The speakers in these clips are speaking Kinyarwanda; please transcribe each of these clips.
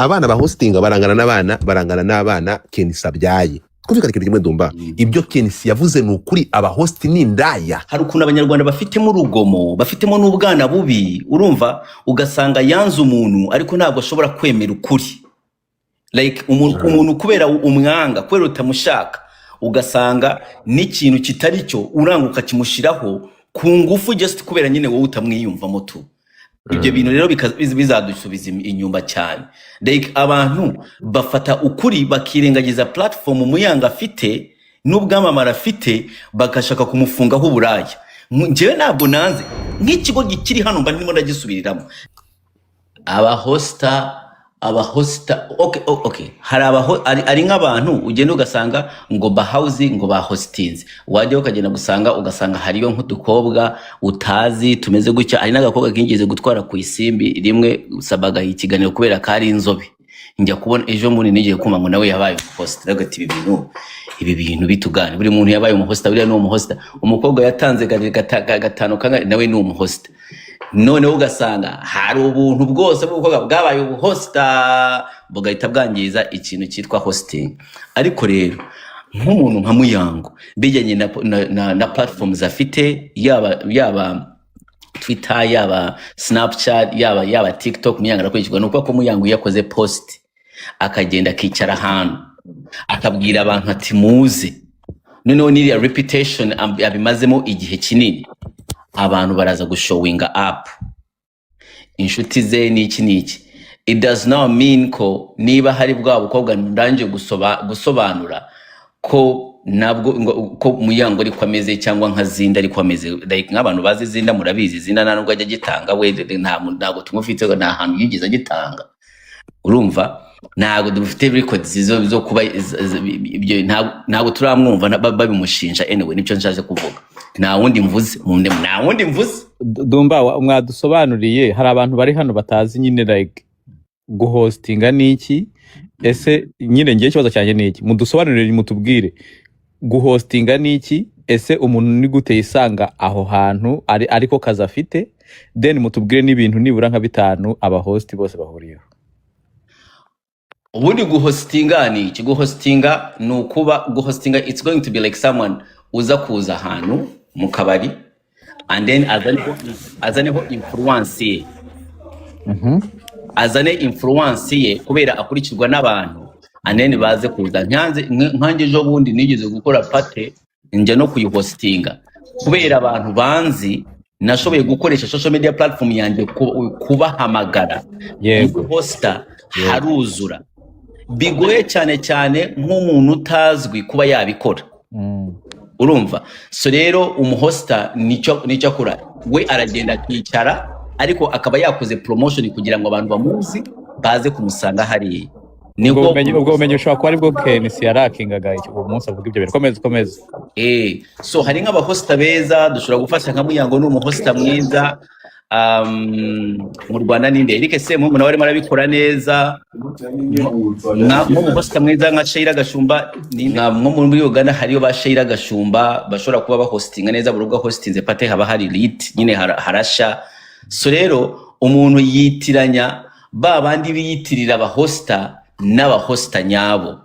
abana ba hostinga barangana n'abana Kenisi abyaye. Kumvikana ikintu kimwe Dumba, ibyo Kenisi yavuze ni ukuri, aba host ni indaya. Hari ukuntu abanyarwanda bafitemo urugomo, bafitemo n'ubwana bubi, urumva ugasanga yanze umuntu ariko ntabwo ashobora kwemera ukuri. Like umuntu kubera umwanga, kubera utamushaka, ugasanga n'ikintu kitari cyo uranguka kimushiraho ku ngufu just kubera nyine wowe utamwiyumvamo tu. Ibyo bintu rero bizadusubiza inyuma cyane. Like abantu bafata ukuri bakirengagiza platform umuyanga afite n'ubwamamara afite bagashaka kumufungaho uburaya. Njyewe ntabwo nanze nk'ikigo gikiri hano mba ndimo ndagisubiriramo. Abahosta okay hari ari nk'abantu ugenda ugasanga ngo bahauzi ngo bahostinze, wajya ukagenda ugasanga hariyo nk'udukobwa utazi tumeze gutya. Ari n'agakobwa kingeze gutwara ku isimbi rimwe sabaga ikiganiro kubera kari inzobe, njya kubona ejo muri nigiye kuma ngo nawe yabaye host. Ragati ibi bintu bitugane, buri muntu yabaye umuhosta, buri no umuhosta. Umukobwa yatanze gatano kanga nawe ni umuhosta. None ugasanga hari ubuntu bwose bw'ubukobwa bwabaye ubuhosta bugahita bwangiza ikintu cyitwa hosting. Ariko rero nk'umuntu nka Muyango bijyanye na platforms afite, yaba Twitter, yaba Snapchat, yaba TikTok, Muyango arakurikirwa nuko ko Muyango yakoze post akagenda akicara ahantu akabwira abantu ati muze, noneho niriya reputation abimazemo igihe kinini, abantu baraza gushowinga up inshuti ze n'iki. It does not mean ko niba hari bwa bukobwa ndanje gusobanura ko nabwo ko Muyango ari kwameze cyangwa nka Zinda ari kwameze. Like nk'abantu bazi Zinda murabizi, Zinda ntabwo ajya gitanga we, ntabwo tumufite nta hantu yigeze gitanga, urumva ntabwo dufite records zo kuba ibyo, ntabwo turamwumva babimushinja. Anyway nicyo nshaje kuvuga, nta wundi mvuze Dumba mwadusobanuriye. Hari abantu bari hano batazi nyine like guhostinga niki. Ese nyine ngiye kibazo cyane niki, mudusobanurire mutubwire guhostinga niki. Ese umuntu ni gute yisanga aho hantu ariko kaza afite, then mutubwire n'ibintu nibura nka 5 aba host bose bahuriyeho. Ubundi guhostinga ni iki? Guhostinga ni ukuba guhostinga, it's going to be like someone uza kuza ahantu mu kabari and then azaneho influence ye. Azane influence ye kubera akurikirwa n'abantu and then baze kuza. Nkanjye ejo bundi nigeze gukora pate njya no kuyihostinga kubera abantu banzi, nashoboye gukoresha social media platform yanjye kubahamagara. Hosta haruzura, bigoye cyane nk'umuntu utazwi kuba yabikora, urumva. So rero umuhosta nicyo akora, we aragenda akicara ariko akaba yakoze promotion kugira ngo abantu bamuzi baze kumusanga hariya. Ubwo bumenyi ushobora kuba aribwo Kenisi yarakingaga uwo munsi avuga ibyo bintu. Komeza. So hari nk'abahosta beza dushobora gufasha nka Muyango n'umuhosta mwiza. Mu Rwanda ninde Eric Semu nawe arimo arabikora neza, nk'umuhosta mwiza nka Sheila Gashumba. Nko muri Uganda hariyo ba Sheila Gashumba bashobora kuba bahostinga neza. Buri ubwo hostinze pate haba hari lit nyine harasha. So rero umuntu yitiranya babandi biyitirira abahosta n'abahosta nyabo.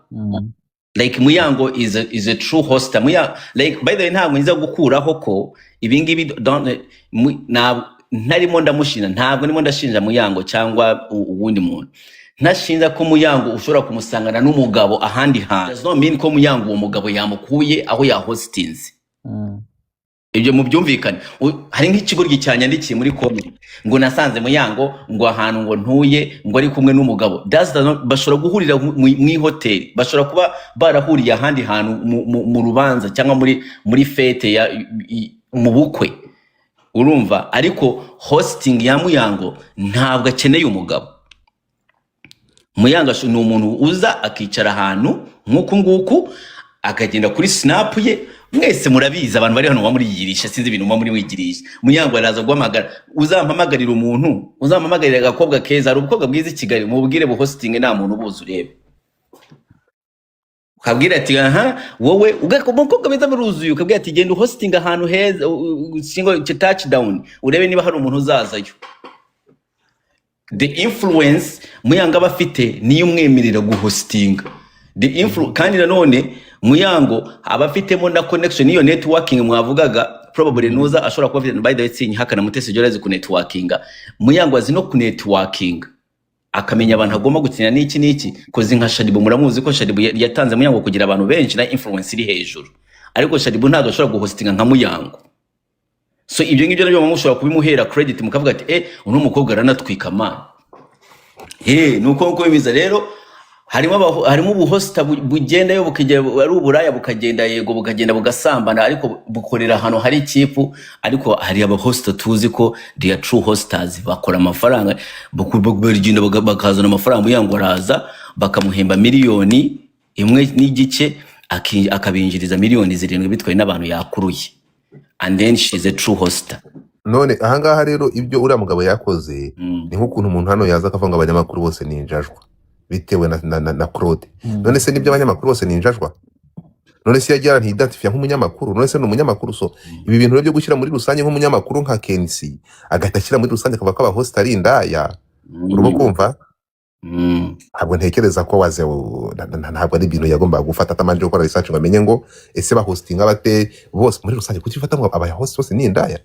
Like Muyango is a true hosta. Like by the way ntabwo nza gukuraho ko ibingibi ntarimo ndamushina, ntabwo nimo ndashinja Muyango cyangwa uwundi muntu. Ntashinja ko Muyango ushobora kumusangana n'umugabo ahandi hantu. Does not mean ko Muyango uwo mugabo yamukuye aho ya hostinze. Ibyo mu byumvikane. Hari nk'ikigo gicyanyandikiye muri komite ngo nasanze Muyango ngo ahantu ngo ntuye ngo ari kumwe n'umugabo. Bashobora guhurira mu hoteli, bashobora kuba barahuriye ahandi hantu mu rubanza cyangwa muri fete ya mu bukwe, urumva. Ariko hosting ya Muyango ntabwo akeneye umugabo. Muyango ni umuntu uza akicara ahantu nk'uku nguku akagenda kuri snap ye. Mwese murabizi abantu bari hano bamuriyirisha, sinzi ibintu muri wigirisha. Muyango araza guhamagara, uzampamagarira umuntu, uzampamagarira agakobwa keza, ari ubukobwa bwiza i Kigali, mubwire buhosting nta muntu ubuze urebe. Ukabwira ati wowe umukobwa beza muruzuye, ukabwira ati genda hosting ahantu heza, singo touchdown, urebe niba hari umuntu uzazayo. the influence Muyango aba afite niyo umwemerera guhostinga kandi nanone Muyango aba afitemo na connection niyo networking mwavugaga probably nuza ashobora kuba afite by the way sinyihakana Mutesi Jolly azi ku networkinga. Muyango azi no ku networking akamenya abantu agomba gukina n'iki kozi nka Shadibu muramuzi ko Shadibu yatanze Muyango kugira abantu benshi na influence iri hejuru, ariko Shadibu ntabwo ashobora guhostinga nka Muyango. So ibyo ngibyo nabyo mushobora kubimuhera credit mukavuga ati uno mukobwa aranatwika man. Nuko bimiza rero harimo ubuhosta bugendayo bukijya ari uburaya bukagenda yego bukagenda bugasambana, ariko bukorera hano hari ikipu, ariko hari abahosta tuzi ko they are true hosters bakora amafaranga bakugenda bakazana amafaranga Muyango araza bakamuhemba miliyoni imwe n'igice akabinjiriza miliyoni 7 bitwaye n'abantu yakuruye, and then she's a true hoster. None ahangaha rero ibyo uriya mugabo yakoze ni nk'ukuntu umuntu hano yaza akavuga abanyamakuru bose ni injajwa bitewe na Claude. None se nibyo abanyamakuru bose ni injajwa? None se yagira ntidentifia nk'umunyamakuru? None se n'umunyamakuru? So ibi bintu byo gushyira muri rusange nk'umunyamakuru nka Kensi agahita ashyira muri rusange akavuga ko abahost ari indaya, urimo kumva? Ntabwo ntekereza ko waze ntabwo ari ibintu yagomba gufata atamanje gukora research ngo amenye ngo ese bahostinga bate bose muri rusange kutifata ngo abahost bose ni indaya.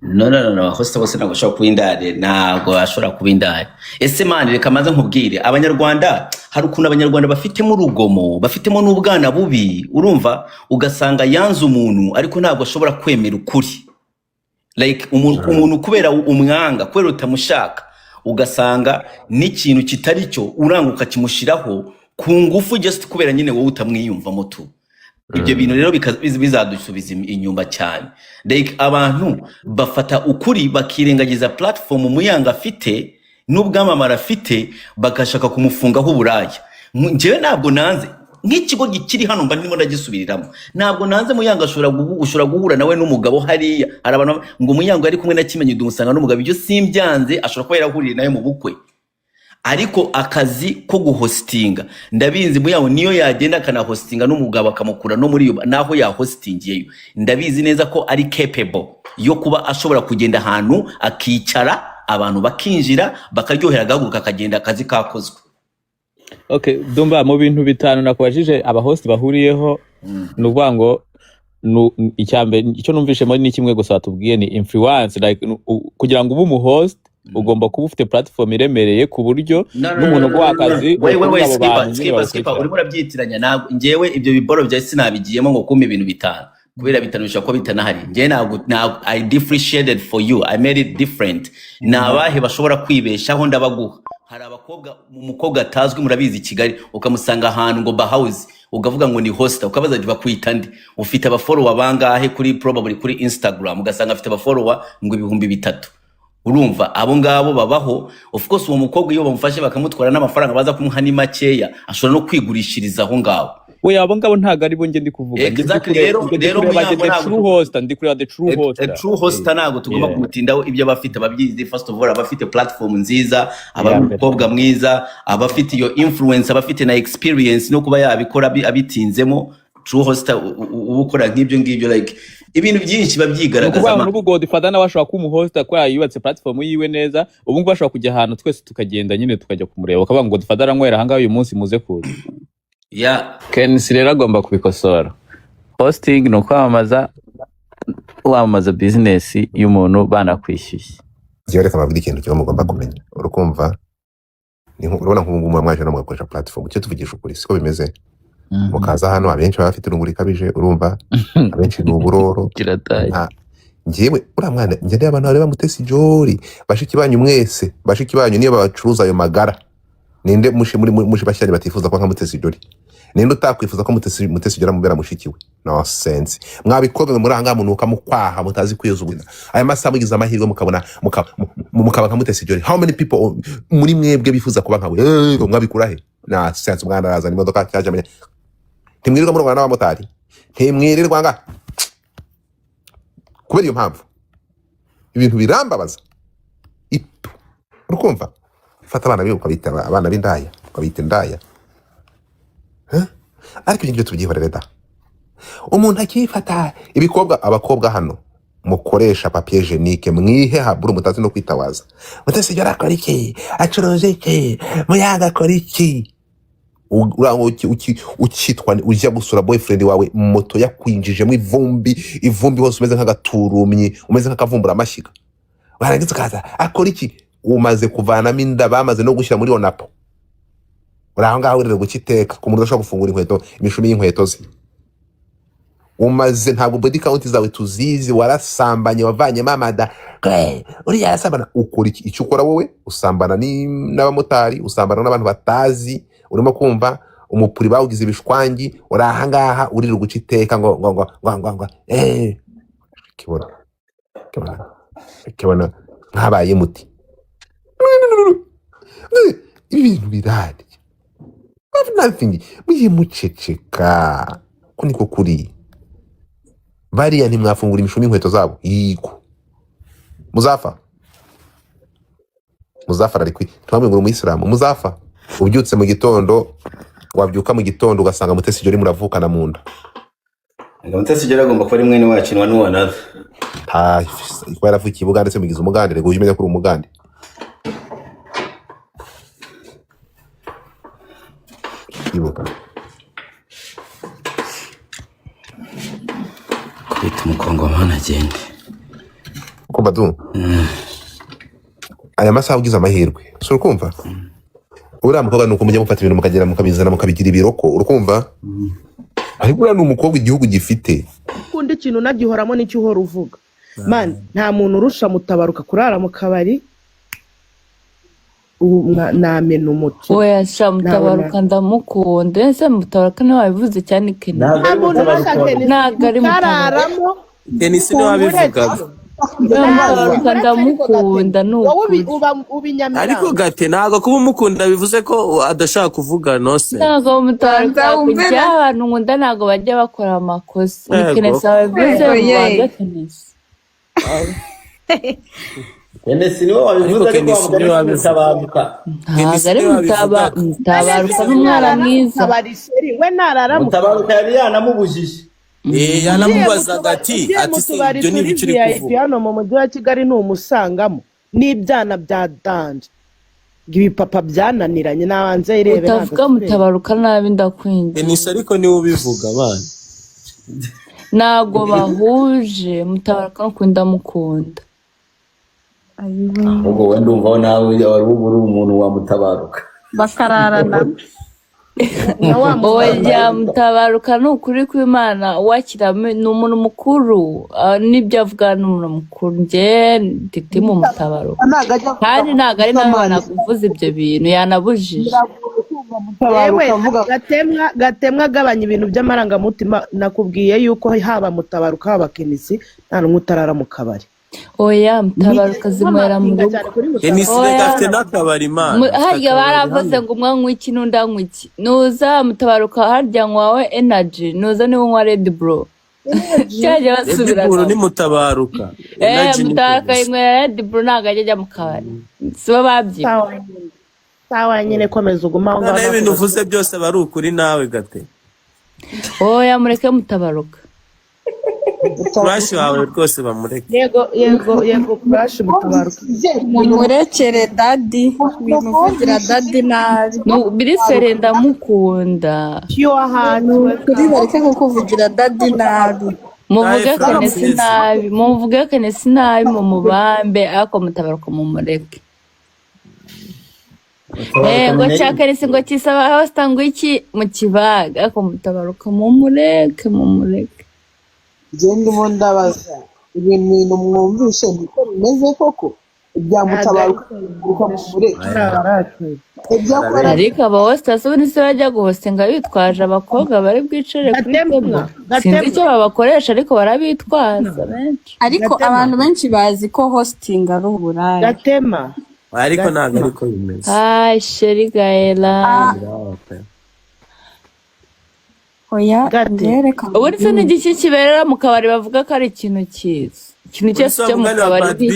No, hosta bose ntabwo ashobora kuba indaya, ntabwo ashobora kuba indaya. Ese mani reka maze nkubwire abanyarwanda, hari ukuntu abanyarwanda bafitemo urugomo, bafitemo n'ubwana bubi, urumva ugasanga yanze umuntu ariko ntabwo ashobora kwemera ukuri, like umuntu kubera umwanga, kubera utamushaka, ugasanga n'ikintu kitari cyo uranguka kimushiraho ku ngufu just kubera nyine wowe utamwiyumvamo tu. Ibyo bintu rero bizadusubiza inyuma cyane. Like abantu bafata ukuri bakirengagiza platform Muyango afite n'ubwamamara afite bagashaka kumufungaho uburaya. Njyewe ntabwo nanze nk'ikigo gikiri hano mba ndimo ndagisubiriramo, ntabwo nanze Muyango ashobora guhura nawe n'umugabo hariya, arabantu ngo Muyango ari kumwe na Kimenyi dumusanga n'umugabo, ibyo simbyanze, ashobora kuba yarahuriye nawe mu bukwe. Ariko akazi ko guhostinga ndabizi Muyango niyo yagenda akana hostinga n'umugabo akamukura no muri naho ya hostingiyeyo, ndabizi neza ko ari capable yo kuba ashobora kugenda ahantu akicara abantu bakinjira bakaryohera gaguka akagenda akazi kakozwe. Okay, Dumba, mu bintu bitanu nakubajije abahost bahuriyeho nuvuga ngo icyambe icyo numvishemo ni kimwe gusa batubwiye ni influence, like kugira ngo ube umuhost ugomba kuba ufite platform iremereye ku buryo n'umuntu gwakazi skipper urimo urabyitiranya. Ntabwo ngewe ibyo biboro bya sinabigiyemo ngo kumpa ibintu bitanu kubera bitanu bishaka ko bitanahari. Ngewe ntabwo I differentiated for you, I made it different. Nabahe bashobora kwibeshaho ndabaguha. Hari abakobwa umukobwa atazwi murabizi Kigali ukamusanga ahantu ngo Bahouse ugavuga ngo ni hosta, ukabaza ati bakwita ndi, ufite abafollower bangahe kuri probably kuri Instagram ugasanga afite abafollower ngo 3,000. Urumva abo ngabo babaho. Of course uwo mukobwa iyo bamufashe bakamutwara n'amafaranga baza kumuha ni makeya, ashobora no kwigurishiriza aho ngabo. We abo ngabo ntago ari bo nge ndi kuvuga. Exactly, rero true host ndi kuri the true host. The true host ntago tugomba kumutindaho ibyo abafite ababyizi. First of all abafite platform nziza, abamukobwa mwiza, abafite iyo influence, abafite na experience no kuba yabikora abitinzemo. True host ubukora nk'ibyo ngibyo, like ibintu byinshi babyigaragaza. Kuba n'ubu Godfather nawe ashobora kumuhosta kwa yubatse platform yiwe neza, ubu ngo ashobora kujya ahantu twese tukagenda nyine tukajya kumureba akavuga ngo Godfather aranywera hanga uyu munsi muze kuza. Kensi rero agomba kubikosora. Hosting no kwamamaza business y'umuntu banakwishyuye. Ngiye reka mabwira ikintu cyo mugomba kumenya. Urukumva ni urabona nk'ubu mwaje no mugakoresha platform cyo tuvugisha ukuri siko bimeze. Mukaza hano abenshi bafite urunguri kabije, urumva abenshi n'uburoro ngewe ura mwana njye abantu bareba Mutesi Jolly bashiki banyu mwese bashiki banyu niyo bacuruza ayo magara, ninde mushi bashyanye batifuza ko nka Mutesi Jolly, ninde utakwifuza ko Mutesi Jolly amubera mushikiwe? No sense. Mwabikoze muri anga muntu ukamukwaha mutazi kwiyuzubuna aya masaha mugize amahirwe mukabona mukaba nka Mutesi Jolly. How many people muri mwebwe bifuza kuba nkawe? Mwabikura he? Na sense mwana araza n'imodoka cyaje amenya ntimwirirwa mu Rwanda n'abamotari, ntimwirirwa nga kubera iyo mpamvu ibintu birambabaza. Urukumva fata abana biwe ukabita abana b'indaya ukabita indaya, ariko ibyo tubyihorere da. Umuntu akifata abakobwa hano mukoresha papier hygienique mwihe habura mutazi no kwitawaza mutese jya rakora iki acuruze iki muyaga akora iki ukitwa ujya gusura boyfriend wawe moto yakwinjijemo ivumbi hose umeze nk'agaturumyi umeze nk'akavumbura amashyiga barangiza kaza akora iki umaze kuvanamo inda bamaze no gushyira muri onapo uraho ngaho rero gukiteka ku muntu ushobora gufungura inkweto imishumi y'inkweto ze umaze ntabwo body count zawe tuzizi warasambanye wavanye mamada uriya yasambana ukora iki icyo ukora wowe usambana n'abamotari usambana n'abantu batazi urimo kumva umupuri bawugize ibishwangi uraha ngaha urira guciteka ngo kibona nkabaye muti ibintu birari nothing muye muceceka kuniko kuri bariya ntimwafungura imishumi inkweto zabo yiko muzafa ariko twamwe ngo umuyisilamu muzafa ubyutse mu gitondo wabyuka mu gitondo ugasanga mutesi jori muravukana mu nda mutesi jori agomba kuba ari mwene wacu ni wanu wanava ko yaravukiye Bugande se mugize umugande rego ujye umenya ko uri umugande ibuka kwita umukongomani agende uko badu aya masaha ugize amahirwe so urukumva uriya mukobwa nuko mujya mufata ibintu mukagera mukabizana mukabigira ibiroko urukumva ariko uriya ni umukobwa igihugu gifite kundi ikintu nagihoramo n'icyo uhora uvuga man nta muntu urusha Mutabaruka kurara mu kabari namena umuco oya sha Mutabaruka ndamukunda ese Mutabaruka niwe wabivuze cyane Kenny ntabwo ari Mutabaruka Denise niwe wabivugaga Mutabaruka ndamukunda wowe ubinyamira ariko gate ntabwo kuba umukunda bivuze ko adashaka kuvuga no se ntabwo Mutabaruka kujya abantu nkunda ntabwo bajya bakora amakosa Kenny sawa bivuze ngo Kenny Kenesi niwe wabivuze ariko wavuga Mutabaruka ntabwo ari Mutabaruka n'umwana mwiza we narara Mutabaruka yari yanamubujije yanamubazaga ati se ibyo ni ibicuri kuvuga hano mu mujyi wa Kigali n'umusangamo n'ibyana bya danje ibipapa byananiranye nabanze irebe utavuga Mutabaruka nabi ndakwinze Denise ariko niwe ubivuga bana ntabwo bahuje Mutabaruka no ndamukunda ubwo wenda umva nawe wari uri umuntu wa Mutabaruka bakararana oya Mutabaruka ni ukuri kw'Imana wakira ni umuntu mukuru n'ibyo avuga ni umuntu mukuru njye nditi mu Mutabaruka kandi ntabwo ari nawe wanakuvuza ibyo bintu yanabujije gatemwa agabanya ibintu by'amarangamutima nakubwiye yuko haba Mutabaruka haba Kenisi nta n'umwe utarara mu kabari oya Mutabaruka zinywera mu rugo Denise gafite n'akabari imana harya baravuze ngo umwe anywa iki n'undi anywa iki nuza Mutabaruka harya nywawe energy nuza niwe unywa Red Bull cyajya basubirana Red Bull ni Mutabaruka Mutabaruka yinywera Red Bull ntabwo ajya mu kabari sibo babyiba sawa nyine komeza uguma aho ngaho ibintu uvuze byose bari ukuri nawe gate oya mureke Mutabaruka Crush wawe rwose bamureke yego crush Mutabaruka murekere daddy bimuvugira daddy nabi birisere ndamukunda cyo ahantu kuri bareke kukuvugira daddy nabi muvuge Kenesi nabi mu mubambe ariko Mutabaruka mu mureke ngo cya Kenesi ngo kisaba hosta ngo iki mu kibaga ariko Mutabaruka mu mureke ndimo ndabaza ibintu mwumvishe niko bimeze koko ibya Mutabaruka ariko aba hosta so nise bajya guhostenga bitwaje abakobwa bari bwicare kuri table sinzi icyo babakoresha ariko barabitwaza benshi ariko abantu benshi bazi ko hosting ari uburaya gatema ariko ntabwo ariko bimeze Sheri Gaela oya nereka ubu ndetse n'igiki kiberera mu kabari bavuga ko ari ikintu cyiza ikintu cyose cyo mu kabari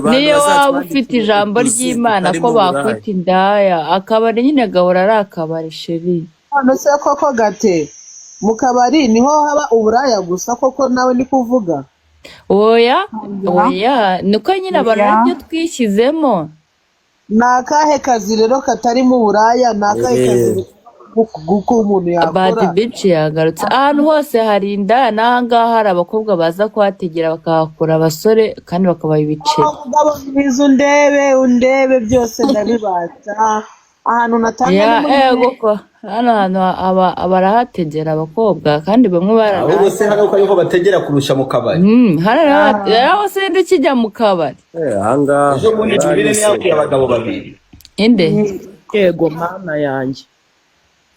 niyo waba ufite ijambo ry'Imana ko bakwita indaya akabari nyine gahora ari akabari Sheri none se koko gate mu kabari niho haba uburaya gusa koko nawe ni kuvuga oya niko nyine abantu aribyo twishyizemo. ni akahe kazi rero katari mu buraya? ni akahe kazi guko umuntu Bad yakora? Bitch yagarutse ahantu hose hari indaya, n'ahangaha hari abakobwa baza kuhategera bakahakura abasore kandi bakabaha ibiceri. Abagabo mwiza, undebe byose ndabibata. Ahantu natanga Goko hano hantu barahategera abakobwa kandi bamwe ahubwo se hano ko ariho bategera kurusha mu kabari. hano hose ndikijya mu kabari. ahangaha Ejo bundi tubire niyakuye abagabo babiri. Inde yego mana yanjye.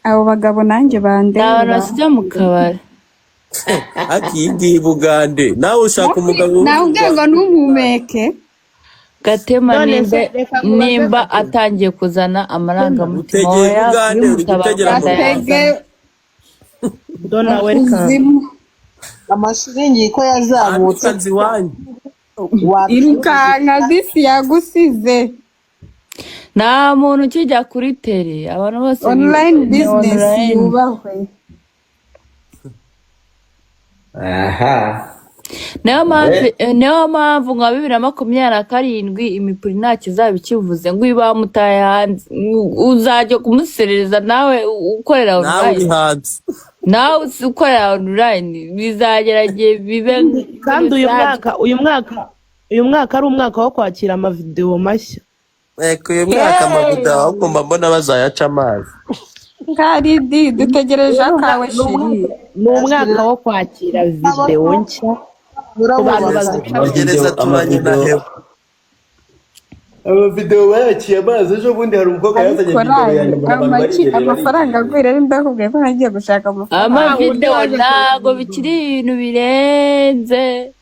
abo bagabo nanjye abantu bandeba bakijya mu kabari. akigiye Bugande nawe ushaka umugabo nawe ubwego ntumpumeke. Gatema None se, reka nkubaze nimba Gatema. atangiye kuzana amarangamutima utegeye Bugande uri gutegera mu gatege Dona welcome. kuzimu amashiringi ko yazamutse. kazi wanyu irukanka disi yagusize. nta muntu ukijya kuri tele, abantu bose Online ni business online. yubahwe. Aha. niyo mpamvu nka 2027 imipuri ntacyo izaba ikivuze ngo iba mutaye hanze uzajya kumuserereza nawe ukorera nawe uri online. hanze nawe ukorera online bizagerageye bibe kandi uyu mwaka ari umwaka wo kwakira amavideo mashya. uyu mwaka amavuta ahubwo mba mbona bazayaca amazi Nkaridi dutegereje akawe shiri. Ni umwaka wo kwakira video nshya ku bantu bazishaka. Gereza tubanye na hewe Amavideo bayaciye amazi. Ejo bundi hari umukobwa yazanye video ya nyuma abantu barigeze amafaranga agwira ari ndakubwiye ko nagiye gushaka amafaranga. amavideo ntago bikiri ibintu birenze,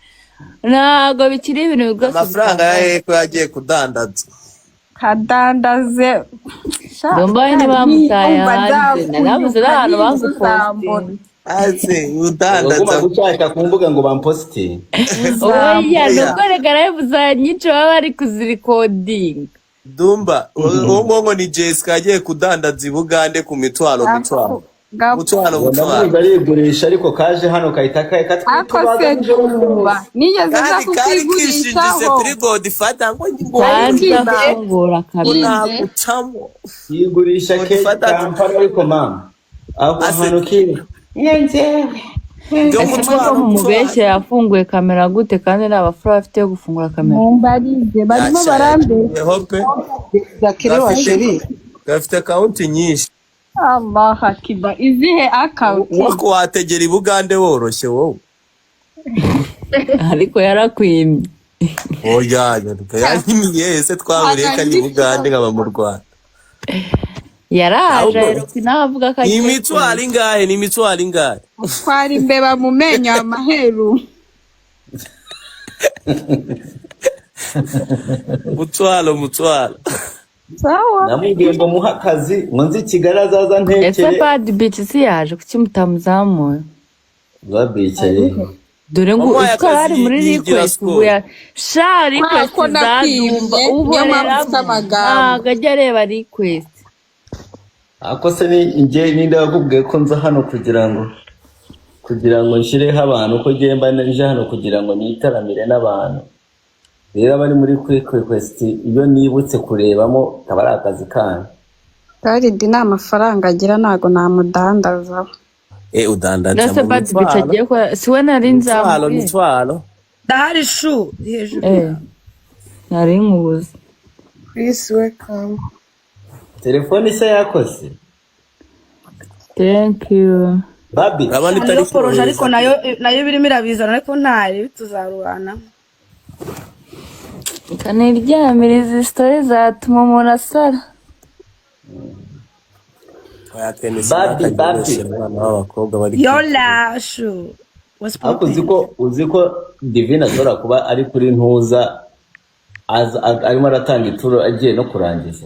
ntago bikiri ibintu rwose amafaranga ya heko yagiye kudandaza kadandaze. Dombaye ntibamutaye hanze, narabuze n'ahantu bagupostinze. aze baguma udandaza gushaka ku mbuga ngo bamposite. Oya nuko reka nawe nyinshi baba bari kuzirikodinga. Dumba uwo ngo ni Jessica yagiye kudandaza i Bugande ku mitwaro Ndamuzi arigurisha ariko kaje hano kahita akose tuba nigeze kandi kari zakukigurishaho kishingize kuri Godfather ngo kandi afungura kabiri. nagucamo yigurisha ke Kampala ariko mama aho hano kiri byo Ese ko mumubeshye yafunguye kamera gute kandi nta bafura bafite yo gufungura kamera? mumbarize barimo barambere. hope Zakiri wa sheri. gafite account nyinshi Allah akiba izihe account wako wategera i Bugande woroshye wowe ariko yarakwimye. oya yanyimiye ese twaburiye ko ari i Bugande nkaba mu Rwanda Yaraje rero kwinavuga ko ni imitwaro ingahe twari imbeba mu menyo amaheru. mutwaro Sawa namubwiye ngo muha akazi ngo nzi Kigali azaza ese ntekere Bad Bitch si yaje kuki mutamuzamuye? babikeye. Dore ngo Wamuhaye utwara akazi ari muri yigira request siporo. ubuya sha request Ko nakwibye, zadumba niyo mpamvu ufite amagambo. ntago ajya areba request. Ako se ni njye ninde wakubwiye ko nza hano kugira ngo nshyireho abantu ko ngemba nje hano kugira ngo nitaramire n'abantu. Rero abari muri request iyo nibutse kurebamo kaba ari akazi kanyu. Karidi nta mafaranga agira ntago namudandaza. udandaza Nase mu Bad Bitch agiye kwa siwe nari nzamuye. mitwaro Ndahari shu hejuru. Nari nkubuze. Please welcome. Telefone se yakoze. Thank you. Babi abandi Hano tari poroje ariko nayo birimo irabizana ariko ntari tuzarubana. Kaniryamira izi story zatuma umuntu asara. Babi. abakobwa bari Yola shu. ariko uzi ko Divine ashobora kuba ari kuri ntuza arimo aratanga ituro agiye no kurangiza.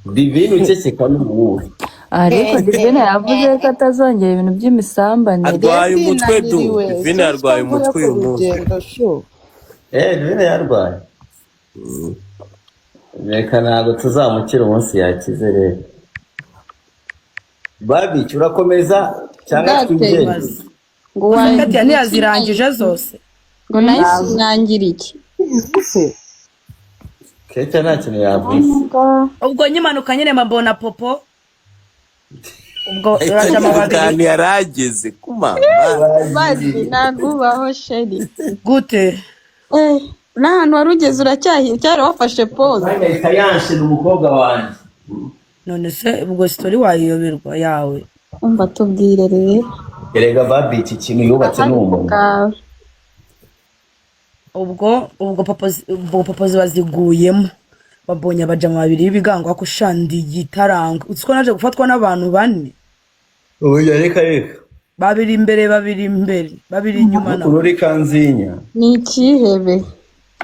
Divine uceceka n'ubuwe. Ariko Divine yavuze ko atazongera ibintu by'imisambanire. arwaye umutwe Divine arwaye umutwe uyu munsi Divine yarwaye. Reka ntabwo tuzamukira umunsi yakize rero. Babi urakomeza cyangwa Bwate. twigendere. ngo Katia ntiyazirangije zose. ngo nahise nangira iki Izi Kate nta kintu yavuze. Ubwo nyimanuka nyine mbona popo. Ubwo uraca ahantu amababiri. yarageze kumama bazi nagubaho sheri Gute? n'ahantu wari ugeze uracyari wafashe pose Ahita yanshira umukobwa wanjye. None se ubwo story wayiyoberwa yawe. umva tubwire rero Erega babi iki kintu yubatse ni umuntu. bwawe Ubwo popo baziguyemo. Babonye abajama babiri b'ibigango ako shandi gitaranga. Utsiko naje gufatwa n'abantu bane. Oya reka. Babiri imbere, babiri inyuma na. Ururi kanzinya. ni ikihebe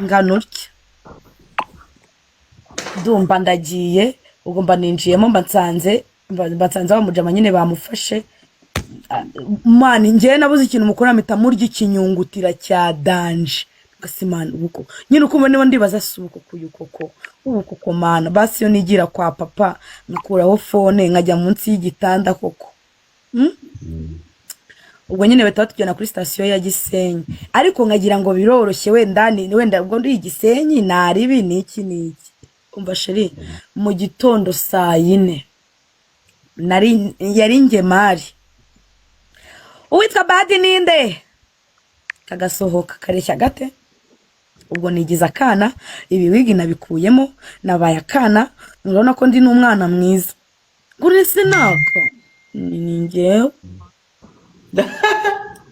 Nganutya. Ndumva ndagiye, ubwo mba ninjiyemo mbansanze bamujama nyine bamufashe. Mani njye nabuze ikintu mukora mpita murya ikinyungutira cya danje. Gasimana ubuko. Nyine uko mbone ndibaza suko kuyukoko. Ubuko mana basi yo nigira kwa papa nakuraho phone nkajya munsi y'igitanda koko. Ubwo nyine bahita batujyana kuri station ya Gisenyi. Ariko nkagira ngo biroroshye wenda ubwo ndi Gisenyi naribi niki. Umva sheri mu gitondo saa 4 yari ngemari. Uwitwa Badi ninde? Kagasohoka kareshya gate. Ubwo nigiza akana ibi wigi nabikuyemo nabaye akana urabona ko ndi n'umwana mwiza. Gure sinaka. Ni ngewe.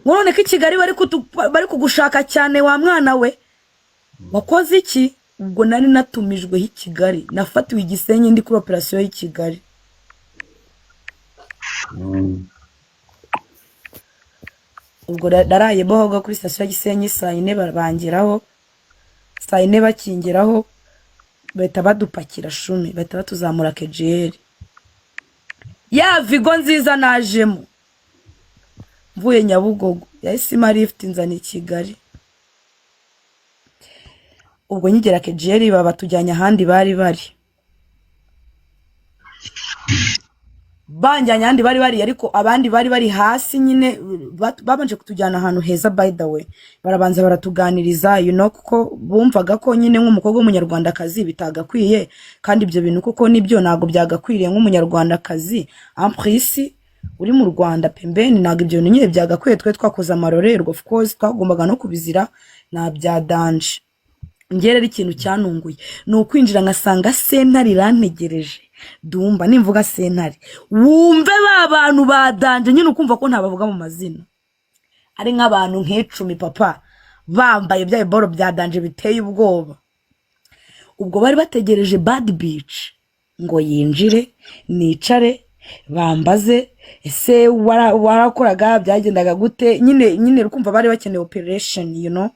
None ko Kigali bari kugushaka cyane wa mwana we. Wakoze iki? Ubwo nari natumijwe hi Kigali. Nafatiwe Gisenyi ndi kuri operation hi Kigali. Ubwo daraye bohoga kuri station ya Gisenyi saa 4 barabangiraho. Saa 4 bakingiraho bahita badupakira shumi bahita batuzamura kejeri. Ya Vigo nziza najemo. Mvuye Nyabugogo yahise lift nzana i Kigali. Ubwo nyigera kejeri baba tujyanya ahandi bari. Banjyanya ahandi bari ariko abandi bari hasi nyine babanje kutujyana ahantu heza by the way. Barabanza baratuganiriza kuko bumvaga ko nyine nk'umukobwa w'umunyarwandakazi bitagakwiye kandi ibyo bintu kuko nibyo nago byagakwiriye nk'umunyarwandakazi en prince uri mu Rwanda pembeni nago ibyo nyine byagakwiye twe twakoze amarorerwa of course twagombaga no kubizira na bya danje. Ngerera ikintu cyanunguye no kwinjira ngasanga sentari rantegereje. Dumba nimvuga sentari wumve babantu badanje nyine ukumva ko ntabavuga mu mazina. Ari nk'abantu nk'icumi papa bambaye bya boro bya danje biteye ubwoba. Ubwo bari bategereje Bad Beach ngo yinjire nicare bambaze ese warakoraga byagendaga gute nyine rukumva bari bakeneye operation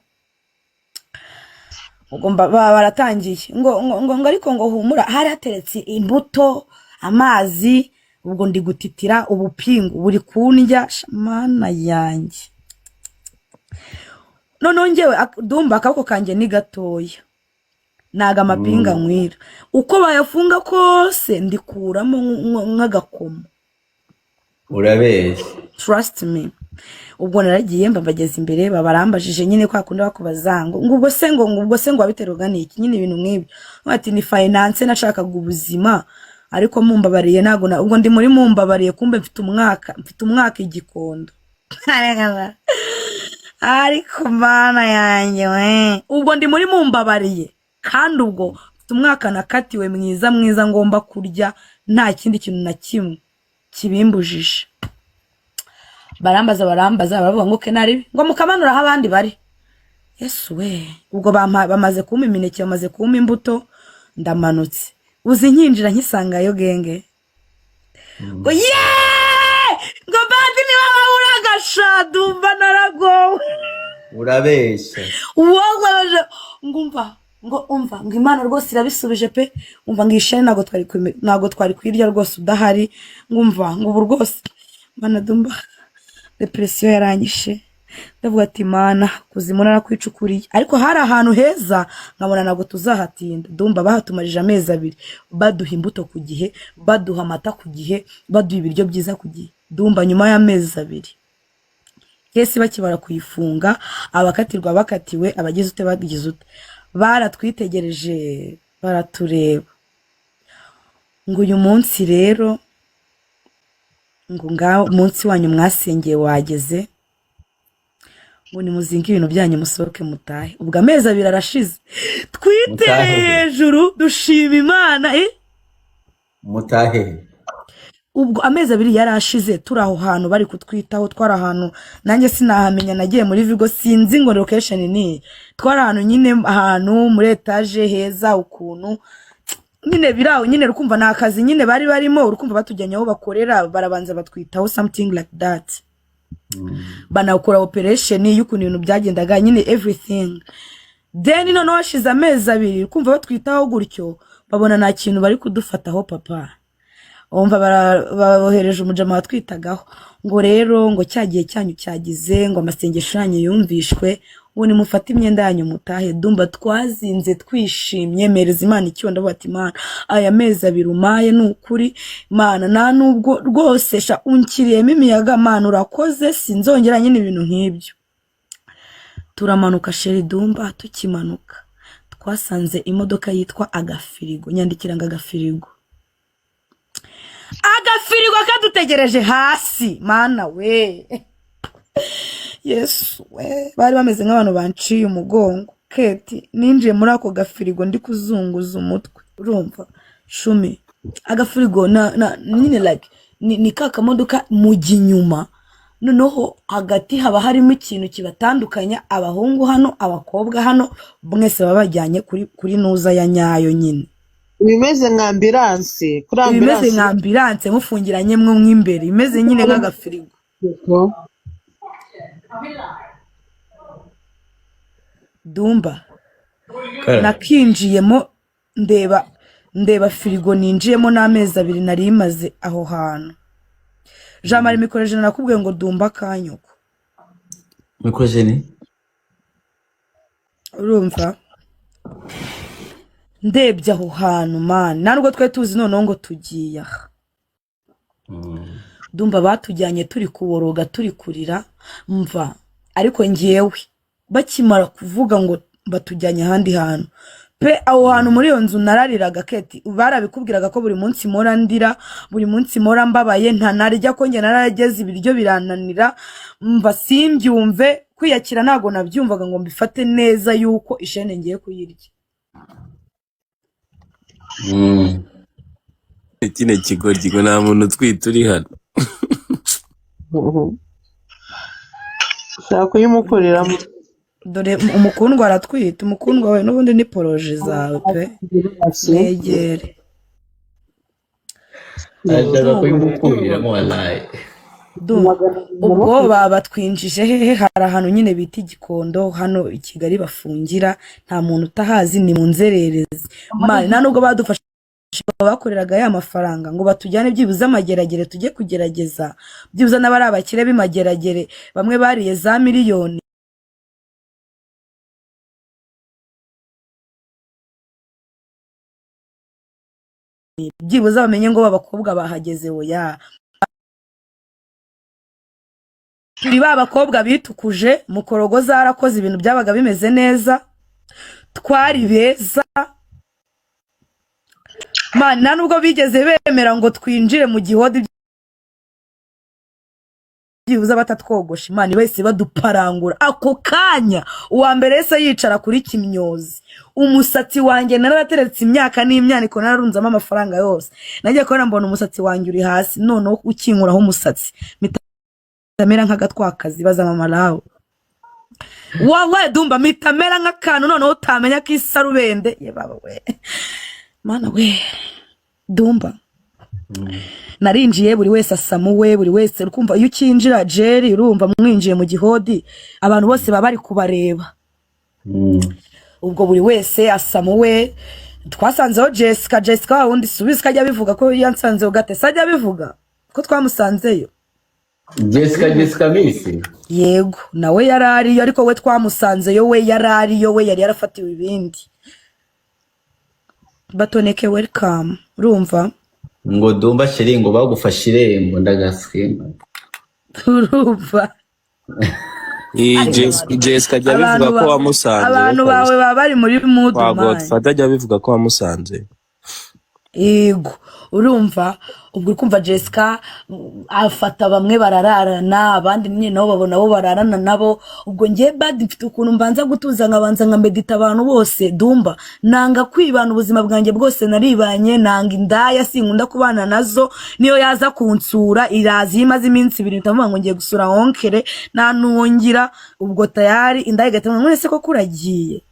Ugomba baratangiye ngo ariko ngo humura hari hateretse imbuto amazi ubwo ndi gutitira ubupingu buri kundya mana yanjye. None ngewe Dumba akaboko kanje ni gatoya naga amapinga nkwira uko bayafunga kose ndikuramo nk'agakomo. Urabeshya. Trust me. Ubwo naragiye mbabageza imbere babarambajije nyine kwa kundi bakubaza ngo ubwo se ngo abiteroga niki nyine ibintu nk'ibi. Bati ni finance nashakaga ubuzima ariko mumbabariye nago ubwo ndi muri mumbabariye kumbe mfite umwaka igikondo. Ariko mana yanjye we ubwo ndi muri mumbabariye kandi ubwo mfite umwaka nakatiwe mwiza ngomba kurya nta kindi kintu na kimwe kibimbujije. Barambaza baravuga ngo kenari ngo mukamanura aho abandi bari. Yesu we ubwo bamaze kuma imineke bamaze kuma imbuto ndamanutse uzi nkinjira nkisangayo genge ngo ngo Badi ni wabura agashadumba naragowe. Urabeshya. Wowe ngumva ngo Imana rwose irabisubije pe umva ngishane nago twari kwirya rwose udahari ngumva ngo ubu rwose Mana Dumba depression yaranyishe ndavuga ati Mana kuzimuna nakwicukuriye ariko hari ahantu heza nkabona nago tuzahatinda. Dumba bahatumarije amezi 2 baduha imbuto ku gihe baduha amata ku gihe baduha ibiryo byiza ku gihe. Dumba nyuma y'amezi 2 kesi bakibara kuyifunga abakatirwa bakatiwe abagize ute bagize ute baratwitegereje baratureba ngo uyu munsi rero ngo ngaho umunsi wanyu mwasengeye wageze ngo nimuzinga ibintu byanyu musohoke mutahe ubwo amezi 2 arashize twitereye hejuru dushima Imana mutahe ubwo amezi 2 yarashize turi aho hantu bari kutwitaho twara ahantu nanjye sinahamenya nagiye muri Vigo sinzi ngo location ni twara ahantu nyine ahantu muri etage heza ukuntu nyine biraho nyine rukumva na akazi nyine bari barimo urukumva batujyanye aho bakorera barabanza batwitaho something like that banakora operation y'ukuntu ibintu byagendaga nyine everything then none washize amezi 2 ukumva batwitaho gutyo babona nta kintu bari kudufataho papa umva babohereje umujama watwitagaho ngo rero ngo cyagiye cyanyu cyagize ngo amasengesho yanyu yumvishwe ubu nimufata imyenda yanyu mutahe Dumba twazinze twishimye mereza Imana icyondo bati Imana aya mezi 2 umaye nukuri Imana nta nubwo rwose sha unkiriyemo imiyaga Imana urakoze sinzongera nyine ibintu nk'ibyo turamanuka sheri Dumba tukimanuka twasanze imodoka yitwa agafirigo nyandikira ngo agafirigo kadutegereje hasi Mana we Yesu we bari bameze nk'abantu banciye umugongo Keti ninjiye muri ako gafirigo ndi kuzunguza umutwe urumva shumi agafirigo nyine like ni kakamodoka mujya inyuma noneho hagati haba harimo ikintu kibatandukanya abahungu hano abakobwa hano mwese babajyanye kuri nuza ya nyayo nyine bimeze nka ambulance kuri ambulance bimeze nka ambulance mufungiranye mwe mw'imbere imeze nyine nk'agafirigo Dumba nakinjiyemo ndeba firigo ninjiyemo n'amezi 2 nari imaze aho hantu Jean Marie Mikoreje nakubwiye ngo Dumba kanyuko Mikoreje ni urumva ndebye aho hantu man narwo twe tuzi none ngo tugiye aha Dumba batujyanye turi kuboroga turi kurira mva ariko ngiyewe bakimara kuvuga ngo batujyanye ahandi hantu pe aho hantu muri iyo nzu narariraga Keti barabikubwiraga ko buri munsi mora ndira buri munsi mora mbabaye nta narya ko nge narageze ibiryo birananira mva simbyumve kwiyakira nago nabyumvaga ngo mbifate neza yuko ishene ngiye kuyirya Kine kigoryi ngo nta muntu twita uri hano ushaka kuyimukoreramo dore umukundwa aratwita umukundwa we n'ubundi ni poroje zawe pe negere ashaka kuyimukuriramo wallahi ubwo batwinjije hehe hari ahantu nyine bita Igikondo hano i Kigali bafungira nta muntu utahazi ni mu nzererezi mani nta nubwo badufasha bakoreraga ya mafaranga ngo batujyane byibuze amageragere tujye kugerageza byibuze n'abari abakire b'imageragere bamwe bariye za miliyoni byibuze bamenye ngo babakobwa bahageze oya turi babakobwa bitukuje mukorogo zarakoze ibintu byabaga bimeze neza twari beza man nubwo bigeze bemera ngo twinjire mu gihodi byibuze batatwogosha Imana wese baduparangura ako kanya uwa mbere se yicara kuri kimyozi umusatsi wanjye narateretse imyaka n'imyaniko nararunzamo amafaranga yose nagiye kubona mbona umusatsi wanjye uri hasi none ukinkuraho umusatsi mitamera nk'agatwakazi bazamamaraho wawe Dumba mitamera nk'akantu none utamenya ko isarubende ye baba we Mana we Dumba narinjiye buri wese asamuwe buri wese ukumva iyo ukinjira Jerry urumva mwinjiye mu gihodi abantu bose baba bari kubareba ubwo buri wese asamuwe twasanzeho Jessica wundi subiza kajya bivuga ko yansanzeho gate sajya bivuga ko twamusanzeyo Jessica Misi yego nawe yarariyo ariko we twamusanzeyo we yarariyo we yari yarafatiwe ibindi batoneke welcome urumva ngo Dumba sheri ngo bagufashe irembo ndagaswema turumva Jessica ajya bivuga abantu ko wamusanze abantu bawe baba bari muri mood kwa man. Godfather ajya bivuga ko wamusanze. Yego urumva ubwo uri kumva Jessica afata bamwe barararana abandi nyine nabo babona bo bararana nabo ubwo ngiye bad mfite ukuntu mbanza gutuza nkabanza nka medita abantu bose Dumba nanga kwibana ubuzima bwanjye bwose naribanye nanga indaya sinkunda kubana nazo niyo yaza kunsura irazi imaze iminsi 2 ndavuga ngo ngiye gusura onkere nanongira ubwo tayari indaya gatamwe none se ko kuragiye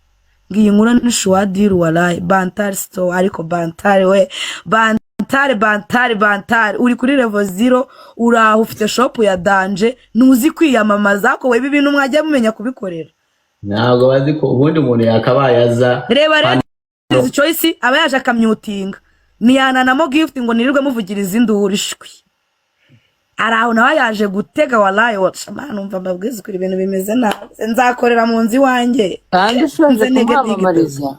ngiye nkura n'ishwadiru walayi Bantari store ariko Bantari we Bantari uri kuri level 0 uraho ufite shop ya danje nuzi kwiyamamaza ko webi bintu mwajya mumenya kubikorera ntabwo bazi ko ubundi umuntu yakabaye aza reba rero choice aba yaje akamyutinga niyananamo gift ngo nirirwe muvugiriza induru ishwi araho nawe yaje gutega walayi washama numva mbabwiza kuri ibintu bimeze nabi nzakorera mu nzi wanjye kandi ushonze kumwamamariza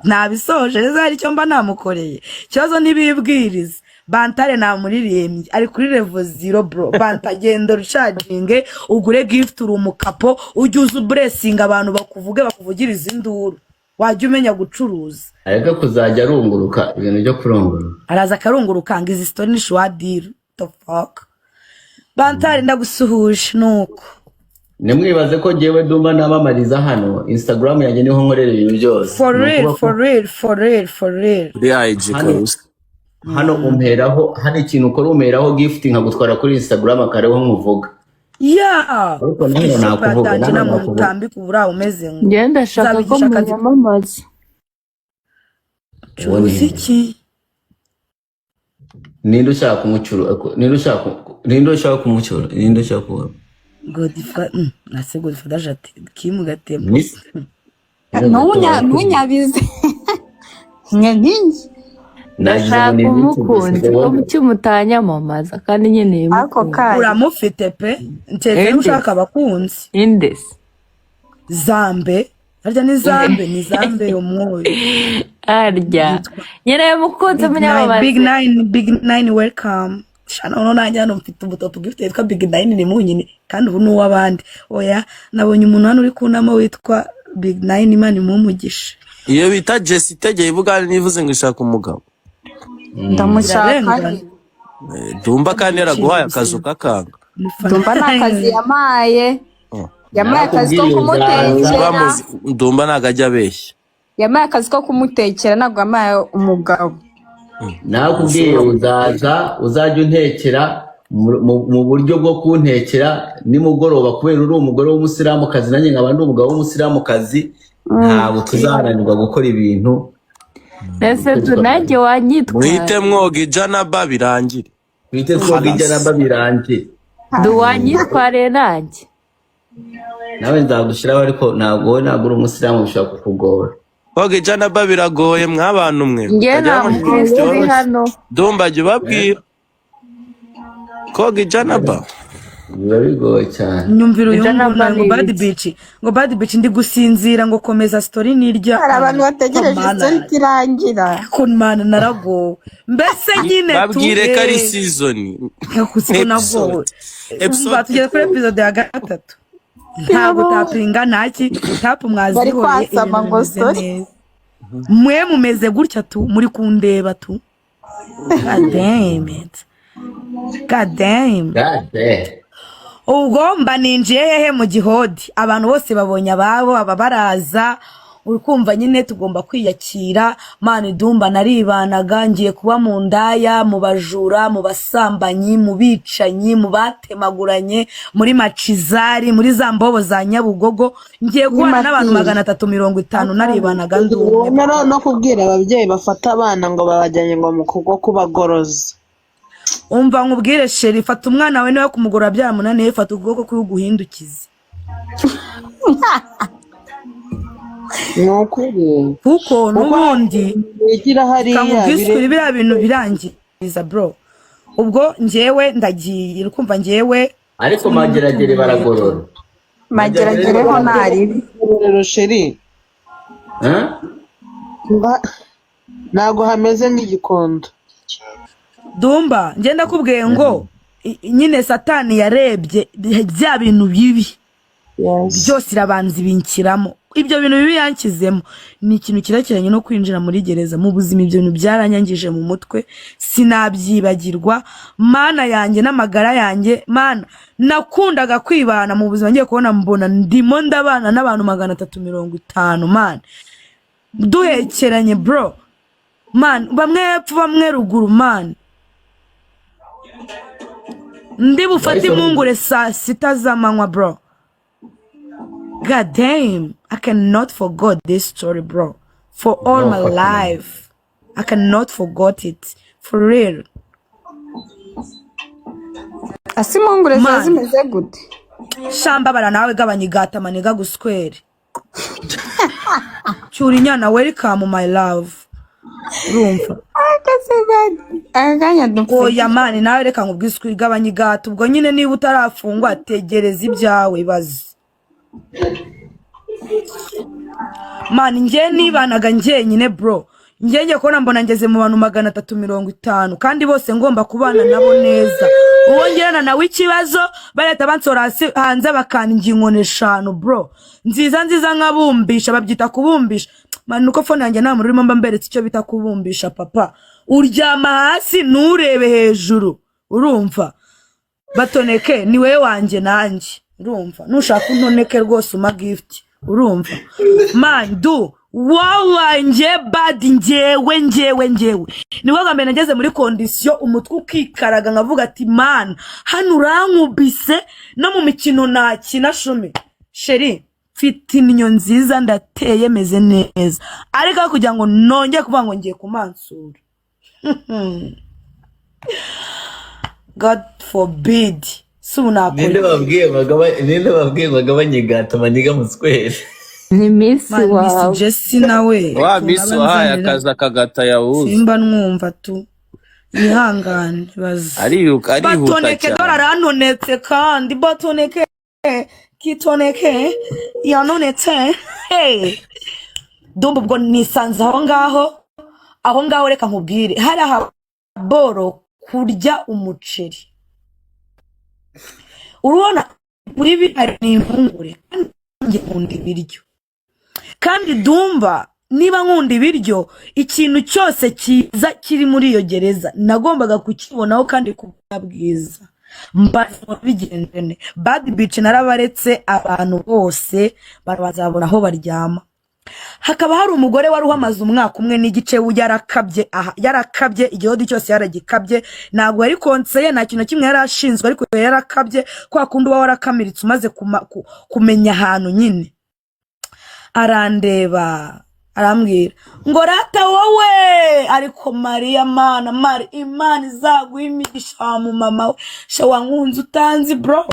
nabisoje reza hari cyo mba namukoreye cyozo nibibwiriza Bantare namuririmbye ari kuri level 0 bro Bantagenda rucharging ugure gift uri umukapo ujuze blessing abantu bakuvuge bakuvugiriza induru wajya umenya gucuruza ariko kuzajya arunguruka ibintu byo kurungura araza karunguruka ngizi story ni shwadiru the fuck Bantare ndagusuhuje nuko Nemwibaze ko jewe Dumba namamariza hano Instagram yanjye niho nkorera ibintu byose for real hano umperaho hano ikintu ukora umperaho gift nkagutwara kuri Instagram akareho nkuvuga ariko naho nakuvuga naho mutambika ubura umeze ngo ngenda shaka ko muyamamaza cyuziki ninde ushaka kumucuru ninde ushaka kumucuru Godfather nase Godfather jati kimugatemo ntunyabize nkingi ndashaka umukunzi ko mucyumutanyamamaza kandi nyene uramufite pe ntete ushaka abakunzi indes zambe arya ni zambe umwoyo arya nyene mukunzi munyamamaza big nine welcome shana uno najya no mfite ubutopu gift yitwa big nine ni munyine kandi ubu nuwa abandi oya nabonye umuntu hano uri kunama witwa big nine imana mumugisha iyo bita Jesse tegeye ivuga nivuze ngo ishaka umugabo ndamushaka Dumba kandi yaraguhaye akazu kakanga Dumba nakazi yamaye akazi ko kumutekera Dumba nagajya abeshya yamaye akazi ko kumutekera ntabwo yamaye umugabo nakubwiye uzajya untekera mu buryo bwo kuntekera nimugoroba kubera uri umugore w'umusiramukazi nanjye nkaba ndi umugabo w'umusiramukazi ntabwo tuzaharanirwa gukora ibintu ese tunajye wanyitwara mwite mwoga ijanaba birangire duwanyitware nanjye nawe nzagushyiraho ariko ntabwo uri umusiramu bishobora kukugora koga ijanaba biragoye mw'abantu mwe njye namukezi hano Dumba jya ubabwira koga ijanaba biba bigoye cyane nyumvira uyu ngo bad beach ndi gusinzira ngo komeza story nirya hari abantu bategereje story kirangira ko mana narago mbese nyine babwire ko ari season kuko nabwo tugeze kuri episode ya 3 ntabwo tapinga ntaki tapu mwazihoye bari kwasama ngo story mwe mumeze gutya tu muri kundeba tu god damn ubwo mba ninjiye hehe mu gihodi abantu bose babonye ababo ababaraza urukumva nyine tugomba kwiyakira mani Dumba naribanaga ngiye kuba mu ndaya mu bajura mu basambanyi mu bicanyi mu batemaguranye muri macizari muri za mbobo za Nyabugogo ngiye guhana n'abantu 350 naribanaga ndumwe no kubwira ababyeyi bafata abana ngo babajyanye ngo mu kugo kubagoroza umva nkubwire sheri fata umwana we niwe kumugora byamunaniye fata ubwoko kuguhindukiza nokuri kuko nubundi yigira hariya kamubwiswe biriya bintu birangiza bro ubwo njyewe ndagiye ukumva njyewe ariko mageragere baragorora mageragere ho nari rero sheri ntago hameze nk'igikondo Dumba ngenda kubwiye ngo nyine satani yarebye bya bintu bibi Yes. byose irabanza ibinkiramo. Ibyo bintu bibi yankizemo ni ikintu kirekeranye no kwinjira muri gereza. Mu buzima ibyo bintu byaranyangije mu mutwe, sinabyibagirwa. Mana yanjye n'amagara yanjye, mana nakundaga kwibana mu buzima, ngiye kubona mbona ndimo ndabana n'abantu 350, man duhekeranye bro, man bamwe hepfo bamwe ruguru, man ndi bufate impungure saa 6 z'amanywa bro. God damn, I cannot forget this story, bro. For all my life, I cannot forget it. For real. Asimongure Man. zimeze gute? Shamba bara nawe gabanyigata maniga guswere. Cyurinyana, welcome my love. Rumva. Akasebadi. Akanya dupfa. Oya mani nawe reka nkubwiswe gabanyigata. Ubwo nyine niba utarafungwa tegereza ibyawe bazi. Man nje nibanaga njyenyine bro. Ngiye kubona mbona ngeze mu bantu 350 kandi bose ngomba kubana nabo neza. Uwongerana nawe ikibazo bareta bansora hanze bakanjye inkone 5 bro. Nziza nkabumbisha, babyita kubumbisha. Man uko phone yanjye nta murimo mba mberetse icyo bita kubumbisha papa. Uryama hasi nurebe hejuru. Urumva? Batoneke ni wewe wanje nanjye. Urumva? Nushaka untoneke rwose uma gift. Urumva? Man do wawa nje bad njewe niwe gambe nageze muri condition umutwe ukikaraga ngavuga ati man hano urankubise no mu mikino nakina shumi sheri mfite inyo nziza ndateye meze neza ariko kugira ngo nonge kuvuga ngo ngiye kumansura. God forbid. Ninde babwiye bagabanye gata maniga muswere. Ni Miss wawe. Miss Jessie nawe. Wa Miss wahaye akaza kagata yawuze. Simba nwumva tu. Ihangane baza. Arihuta batoneke cyane. Doraranonetse kandi batoneke kitoneke yanonetse. Hey. Dumba ubwo nisanze aho ngaho reka nkubwire. Hari aha boro kurya umuceri. Urubona muri bihari ni impungure kandi nkunda ibiryo. Kandi dumba niba nkunda ibiryo ikintu cyose kiza kiri muri iyo gereza nagombaga kukibonaho kandi kubabwiza. Mbazwa bigendene. Bad bitch narabaretse abantu bose bazabona aho baryama. Hakaba hari umugore wari uhamaze umwaka umwe n'igice yarakabye igihodi cyose yaragikabye ntabwo yari konseye nta kintu kimwe yarashinzwe ariko yarakabye kwa kundi warakamiritse umaze kumenya ahantu nyine. Arandeba arambwira ngo rata wowe ariko Maria mana Mari Imana izaguha imigisha mu mama we sha wankunze utanzi bro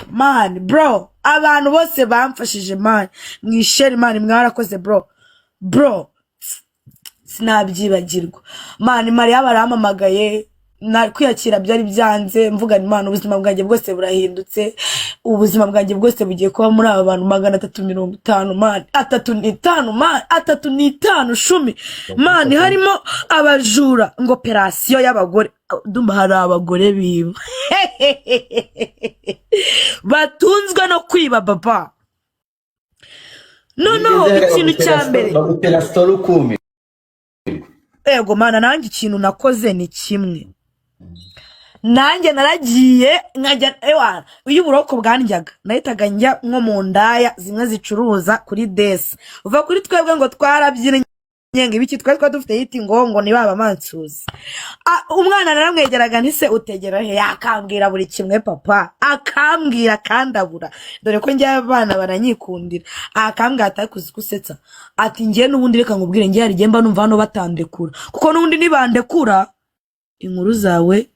abantu bose bamfashije man mwisheri man mwarakoze bro sinabyibagirwa man Maria baramamagaye na kwiyakira byari byanze mvuga ni man ubuzima bwanjye bwose burahindutse ubuzima bwanjye bwose bugiye kuba muri aba bantu 350 man 350 shumi man harimo abajura ngo operation y'abagore ndumva hari abagore biba batunzwe no kwiba baba no ikintu cyambere bagutera story ukumi. Ego mana nanjye ikintu nakoze ni kimwe. Nanjye naragiye nkajya uyu buroko bwanjyaga nahitaga njya nko mu ndaya zimwe zicuruza kuri desi uva kuri twebwe ngo twarabyine nyenga ibiki twari dufite yiti ngo ni baba mansuzi. Umwana naramwegeraga ntise utegera he yakambwira buri kimwe papa akambwira kandabura dore ko njye abana baranyikundira akambwira atakuzi kusetsa ati ngiye nubundi reka ngubwire ngiye ari mba numva hano batandekura kuko nubundi nibandekura inkuru zawe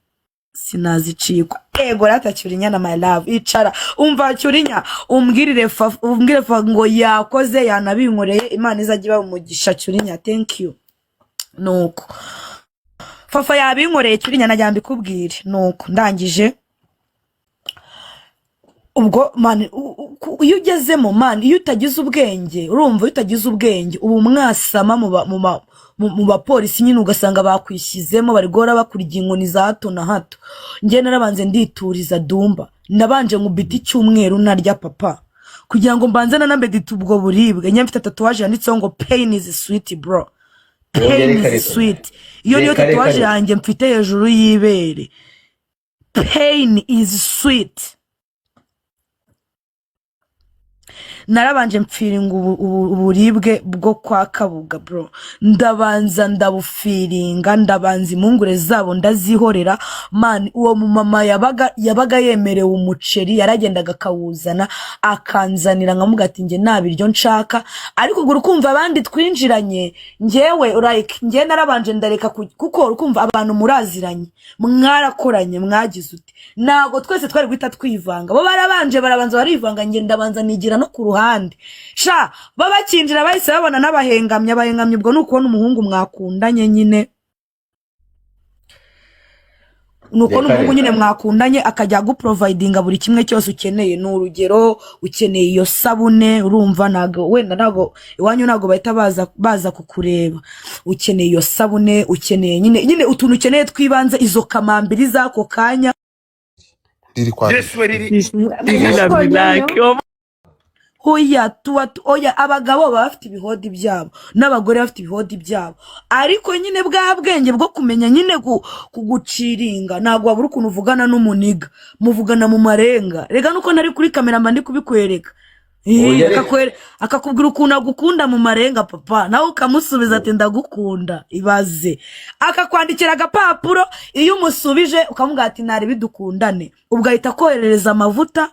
sinazicikwa. Ego rata Cyurinya my love icara umva Cyurinya umbwire fa ngo yakoze yanabinkoreye Imana izagiba umugisha Cyurinya thank you. Nuko fafa yabinkoreye Cyurinya najya mbikubwire nuko ndangije ubwo man iyo ugezemo man iyo utagize ubwenge urumva utagize ubwenge ubu mwasama mu mu bapolisi nyine ugasanga bakwishyizemo bari guhora bakurya inkoni za hato na hato. Njye narabanze ndituriza Dumba, nabanje nkubita icyumweru narya papa kugira ngo mbanze nanambedita ubwo buribwe. Njye mfite tatuwaje yanditseho ngo pain is sweet bro, pain is sweet. Iyo niyo tatuwaje yanjye mfite hejuru y'ibere, pain is sweet. Narabanje mfiringa uburibwe bwo kwa Kabuga bro, ndabanza ndabufiringa, ndabanza impungure zabo ndazihorera man. Uwo mumama yabaga yemerewe umuceri, yaragendaga akawuzana akanzanira, nkamuga ati nge nabiryo nshaka. Ariko ubwo urukumva abandi twinjiranye, ngewe like nge narabanje ndareka kuko urukumva abantu muraziranye, mwarakoranye, mwagize uti nago twese twari guhita twivanga. Bo barabanje barabanza barivanga, nge ndabanza nigira no ku ruhande sha. Babakinjira bahise babona n'abahengamye. Abahengamye ubwo nukubona umuhungu mwakundanye nyine, nuko n'umuhungu nyine mwakundanye akajya guprovidinga buri kimwe cyose ukeneye. N'urugero ukeneye iyo sabune, urumva nago wenda nago iwanyu nago bahita baza kukureba. Ukeneye iyo sabune, ukeneye nyine utuntu ukeneye twibanze, izo kamambiri zako kanya riri kwa oya abagabo baba bafite ibihodi byabo n'abagore bafite ibihodi byabo. Ariko nyine bwa bwenge bwo kumenya nyine kuguciringa, ntabwo wabura ukuntu uvugana n'umuniga, muvugana mu marenga. Rega nuko ntari kuri kamera mba ndi kubikwereka. Akakubwira ukuntu agukunda mu marenga papa, nawe ukamusubiza ati ndagukunda. Ibaze akakwandikira agapapuro, iyo umusubije ukamubwira ati nari bidukundane, ubwo ahita koherereza amavuta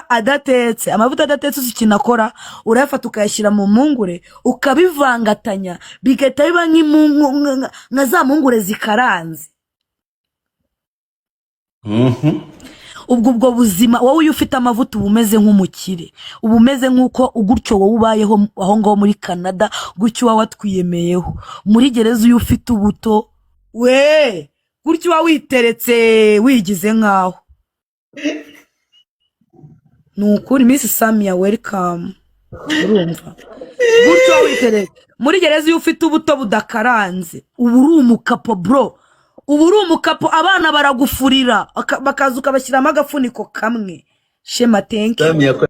adatetse. Amavuta adatetse usikinakora, urayafata ukayashyira mu mpungure ukabivangatanya, bigahita biba nka za mpungure zikaranze. Ubwo buzima wowe uyu ufite amavuta uba umeze nk'umukire, uba umeze nk'uko gutyo wowe ubayeho aho ngaho muri Canada, gutyo uba watwiyemeyeho. Muri gereza uyu ufite ubuto we gutyo uba witeretse wigize nk'aho. Nukuri Miss Samia welcome. Urumva gutyo witeretse muri gereza uyu ufite ubuto budakaranze, uba uri umukapo bro, uba uri umukapo. Abana baragufurira bakaza ukabashyiramo agafuniko kamwe. Shema thank you. Samia ko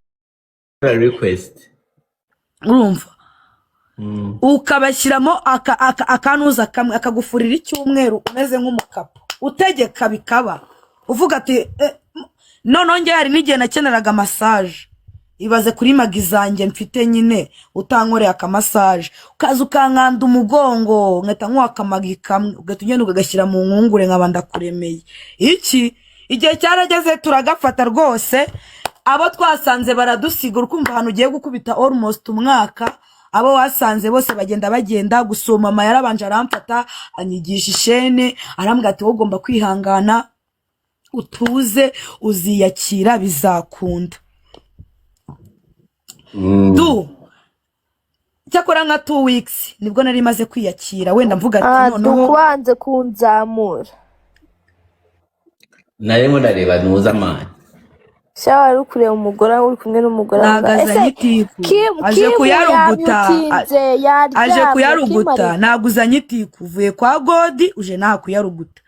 request. Urumva ukabashyiramo akanuza kamwe, akagufurira icyumweru umeze nk'umukapo, utegeka bikaba. Uvuga ati none hari n'igihe nakeneraga massage. Ibaze kuri magi zanjye mfite nyine utankoreye akamassage, ukaza ukankanda umugongo nkata nk'akamagi kamwe, ugatugenda ukagashyira mu nkungure nkaba ndakuremeye. Iki igihe cyarageze turagafata rwose. Abo twasanze baradusiga, urukumva ahantu ugiye gukubita almost umwaka. Abo wasanze bose bagenda gusoma. Mama yarabanje aramfata anyigisha ishene, arambwira ati wowe ugomba kwihangana, utuze, uziyakira, bizakunda. Cyakora nka 2 weeks nibwo nari maze kwiyakira. Wenda mvuga ati noneho dukwanze kunzamura. Narimo ndareba nuza mani. Shawa uri kureba umugore uri kumwe n'umugore nagaza nyitiku aje kuyaruguta naguza nyitiku uvuye kwa Godi uje naha kuyaruguta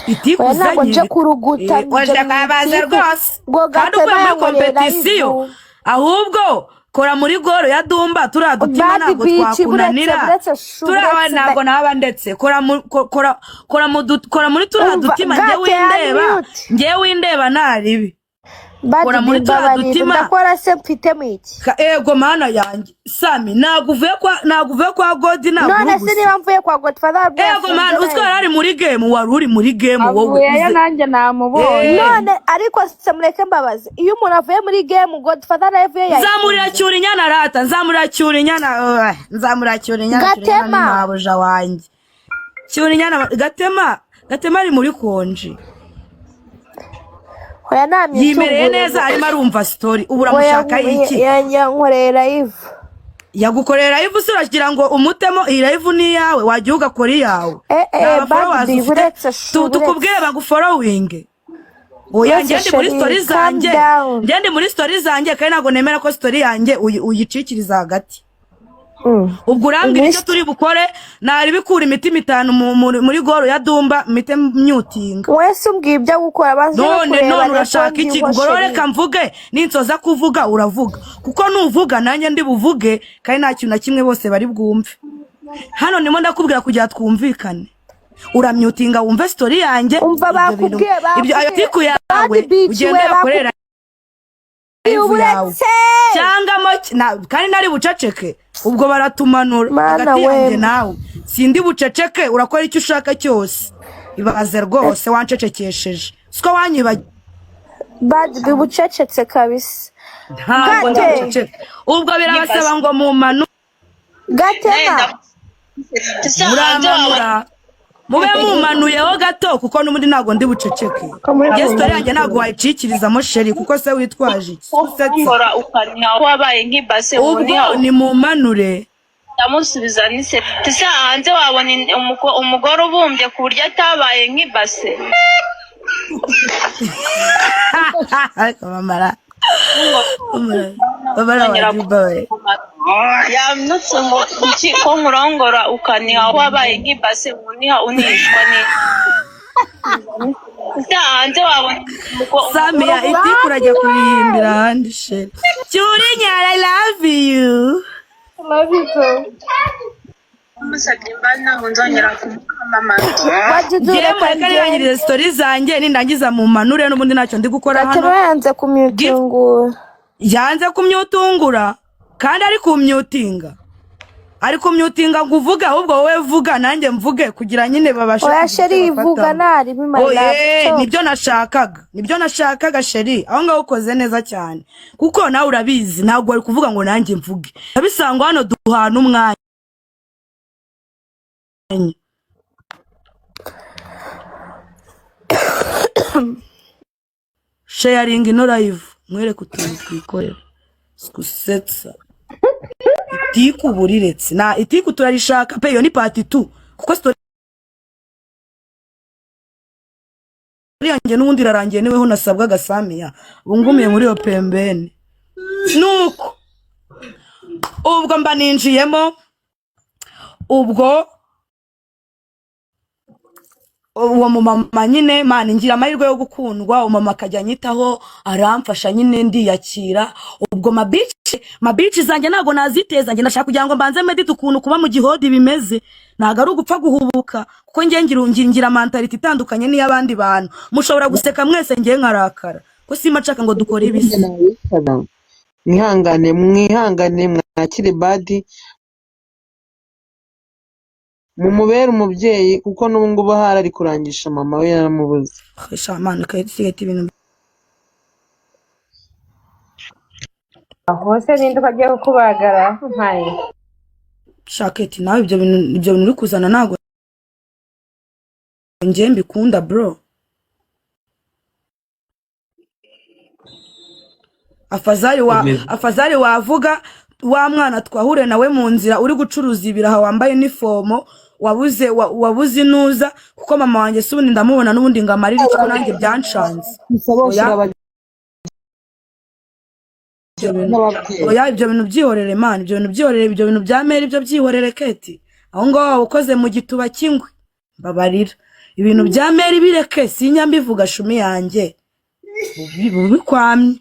itiku zanye kuruguta waje kabaza rwose kandi kwa competition ahubwo kora muri goro ya Dumba turadutima ntabwo twakunanira turawa ntabwo naba ndetse kora muri turadutima ngewe ndeba naribi kora muri turadutima ndakora se mfite miki ego mana yanjye Sami naguvuye kwa Godi none se niba mvuye kwa Godfather ego mana utwara ari muri game wari uri muri game wowe ya nanjye namubonye none ariko se mureke mbabaze iyo umuntu avuye muri game Godfather yavuye yaje nzamurira cyuri nyana rata nzamurira cyuri nyana Gatema nabuja wanjye cyuri nyana Gatema ari muri konji hoya namye yimereye neza arimo arumva story ubura mushaka iki yankorera live yagukorera live suragira ngo umutemo iyi live ni yawe wagiye ugakora iyawe tukubwire bagufollowing oya ngende muri story zanjye kandi ntago nemera ko story yanjye uyicikiriza hagati ubwo urambwira icyo turi bukore nari bikura imitima 5 muri goro ya Dumba mite myutinga wese umbwiye ibyo gukora baje none urashaka iki ngorore kamvuge ninsoza kuvuga uravuga kuko nuvuga nanjye ndi buvuge kandi nta kintu na kimwe bose bari bwumve hano nimo ndakubwira kugira twumvikane uramyutinga wumve story yanjye umva bakubwiye ibyo ayo tiku yawe ugende yakorera cyangwa kandi nari buceceke ubwo baratumanura hagati yanjye nawe sindi buceceke urakora icyo ushaka cyose ibaze rwose wancecekesheje siko wanyibagiye badi bucecetse kabisa ntabwo ndabuceceke ubwo birabasaba ngo mu manu gatema muramura mube mumanuyeho gato kuko n'ubundi ntago ndi buceceke story yanjye ntago wayicikirizamo sheri kuko se witwaje iki ukora ukanya wabaye nk'ibase ubwo ni mumanure ndamusubiza nise tisa hanze wabona umugore ubumbye ku buryo atabaye nk'ibase mamara yamnutse ngo iki ko nkurongora ukaniha wabaye nk'ibase uniha unishwa ni hanze wabona Samia iti kurajya kurihimbira handi sheri Cyurinya I love you Musagimana nzongera kumamamaza ngiye mureka nirangirize story zanjye nindangiza mu manure n'ubundi ntacyo ndi gukora hano yanze kumyutungura yanze kumyutungura kandi ari kumyutinga nguvuga ahubwo wowe vuga nanjye mvuge kugira nyine babashe oya sheri vuga nari bimarira nibyo nashakaga sheri aho ngaho ukoze neza cyane kuko nawe urabizi ntabwo ari kuvuga ngo nanjye mvuge abisangwa hano duhana umwanya sharing no live mwereke utuntu twikorera sikusetsa itiku buriretse na itiku turarishaka pe yo ni part 2 kuko story yanjye n'ubundi irarangiye niweho nasabwa gasamiya bungumiye muri yo pembeni nuko ubwo mba ninjiyemo ubwo uwo mama nyine mani ngira amahirwe yo gukundwa umama akajya anyitaho aramfasha nyine ndiyakira ubwo mabici zanjye ntago naziteza njye ndashaka kugira ngo mbanze medite ukuntu kuba mu gihodi bimeze ntago ari ugupfa guhubuka kuko ngira mentality itandukanye n'iy'abandi bantu mushobora guseka mwese ngiye nkarakara ko sima nshaka ngo dukore ibisi mwihangane mwakire badi mumubere umubyeyi kuko n'ubu ngubu hari kurangisha mama we yaramubuze shamana kayitsigeta ibintu hose ninde ukagiye kukubagara mpaye shaketi nawe ibyo bintu uri kuzana ntago njye mbikunda bro afazari wavuga wa mwana twahure nawe mu nzira uri gucuruza ibiraha wambaye nifomo wabuze inuza kuko mama wanjye subundi ndamubona n'ubundi ngamarira icyo nanjye byanshanze oya ibyo bintu byihorere man ibyo bintu bya meri ibyo byihorere keti aho ngaho ukoze mu gituba kingwe babarira ibintu bya meri bireke sinyambivuga shumi yanjye bikwamye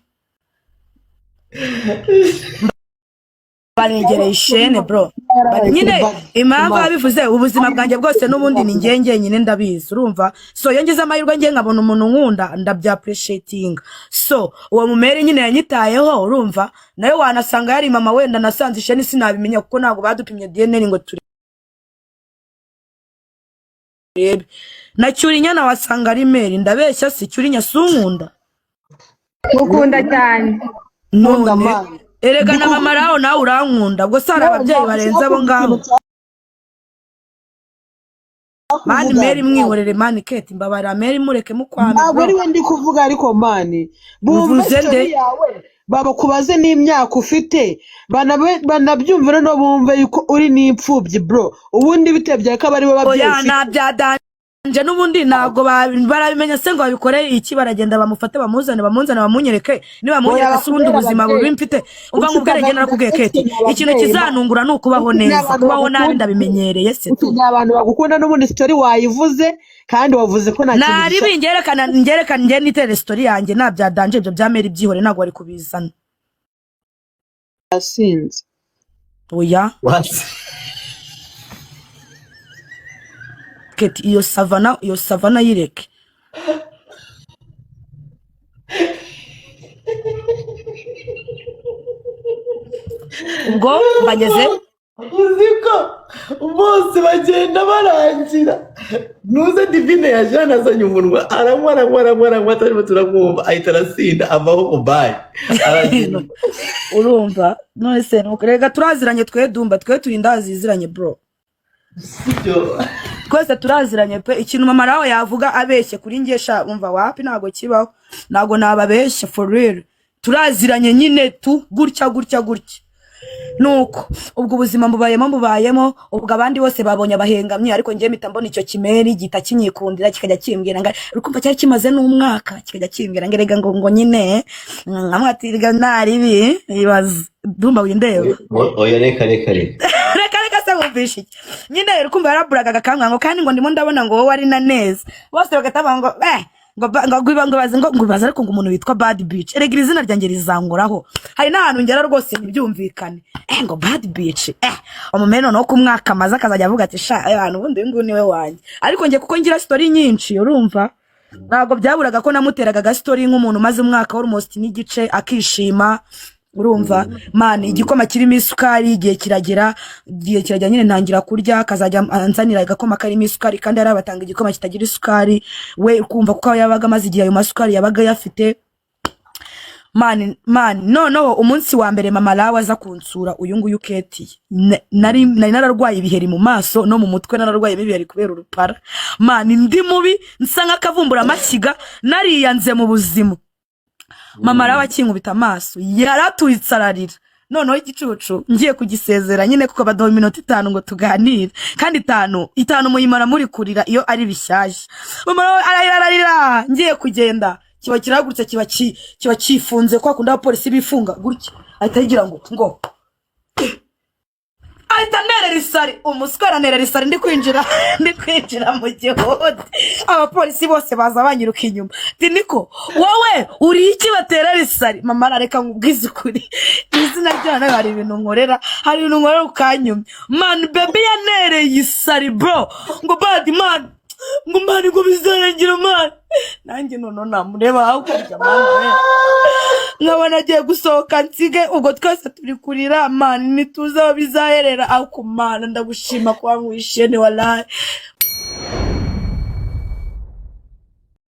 baregereye ishene bro nyine impamvu abivuze ubuzima bwanjye bwose n'ubundi ni njye nyine ndabizi urumva so iyo ngize amahirwe ngiye nkabona umuntu nkunda ndabya appreciating so uwo mumere nyine yanyitayeho urumva nayo wanasanga yari mama wenda nasanze ishene sinabimenya kuko ntabwo badupimye DNA ngo turebe na Cyurinya na wasanga ari meri ndabeshya si Cyurinya sunkunda ukunda cyane none erega na mama raho nawe urankunda ubwo sara ababyeyi barenze abo ngabo mani meri mwihorere mani keti mbabara meri mureke mukwame ntabwo ari we ndi kuvuga ariko mani bumve story yawe baba kubaze n'imyaka ufite banabyumvira no bumve yuko uri n'imfubyi bro ubundi bitebye ko abari bo babyeyi oya nabyadanje nje n'ubundi ntago barabimenya se ngo babikore iki baragenda bamufate bamunzane bamunyereke niba munyereka se ubundi ubuzima bubi mfite umva nkubwire ngenda nakubwiye Kate ikintu kizanungura ni ukubaho neza kubaho nabi ndabimenyereye se abantu bagukunda n'ubundi story wayivuze kandi wavuze ko nari bingerekana nge nitere story yanjye nabya danje ibyo byamera ibyihore ntago bari kubizana asinze oya Kate iyo savana yireke ubwo bageze uziko bose bagenda barangira nuze Divine ya Jean azanye umunwa aranywa atarimo turamwumva ahita arasinda avaho mubaye aragenda urumva none se rega turaziranye twe dumba twe turinda ziziranye bro sibyo twese turaziranye pe ikintu mama raho yavuga abeshye kuri ngesha umva wapi nago kibaho nago nababeshye for real turaziranye nyine tu gutya nuko ubwo ubuzima mbubayemo ubwo abandi bose babonye abahengamye ariko ngiye mpita mbona icyo kimeri gita kinyikundira kikajya kimbwira ngo rukumva cyari kimaze n'umwaka kikajya kimbwira ngo rega ngo nyine nkamwatirga naribi ibaza dumba windeba oya reka se wumvishe iki nyine rukumva yaraburaga agakambwa ngo kandi ngo ndimo ndabona ngo wowe ari na neza bose bagataba ngo ngo baza ariko ngo umuntu witwa Bad Bitch erega izina ryanjye rizangoraho hari n'ahantu ngera rwose ntibyumvikane ngo Bad Bitch umumeno no kumwaka maze akazajya avuga ati sha abantu ubundi ngo niwe wanjye ariko ngiye kuko ngira story nyinshi urumva ntago byaburaga ko namuteraga ga story nk'umuntu maze umwaka almost n'igice akishima urumva mani igikoma kirimo isukari igihe kiragera nyine ntangira kurya akazajya anzanira igakoma karimo isukari kandi arabatanga igikoma kitagira isukari we kumva kuko yabaga maze igihe ayo masukari yabaga yafite mani noneho umunsi wa mbere mama rawe aza kunsura uyu nguyu Kate nari nararwaye ibiheri mu maso no mu mutwe nararwaye ibiheri kubera urupara mani ndi mubi nsa nk'akavumbura amashyiga nariyanze mu buzima mama rawe akinkubita amaso yaratuyitsararira noneho igicucu ngiye kugisezera nyine kuko baduha iminota 5 ngo tuganire kandi 5 muyimara muri kurira iyo ari bishyashya mama rawe ararira ngiye kugenda kiba kiragurutse kiba kifunze kwa kunda abapolisi bifunga gutya ahita yigira ngo ahita nerera isari umuswara nerera isari ndi kwinjira mu gihode abapolisi bose baza banyiruka inyuma niko wowe uri iki baterera isari mama arareka ngubwize ukuri izina ryana hari ibintu nkorera ukanyuma man baby yanereye isari bro ngo bad man ngo mani ngo bizarangira mani nanjye none namureba aho kurya mani nkabona agiye gusohoka nsige ubwo twese turi kurira mani nituza bizaherera aho kumana ndagushima kwa nkwishyene wallahi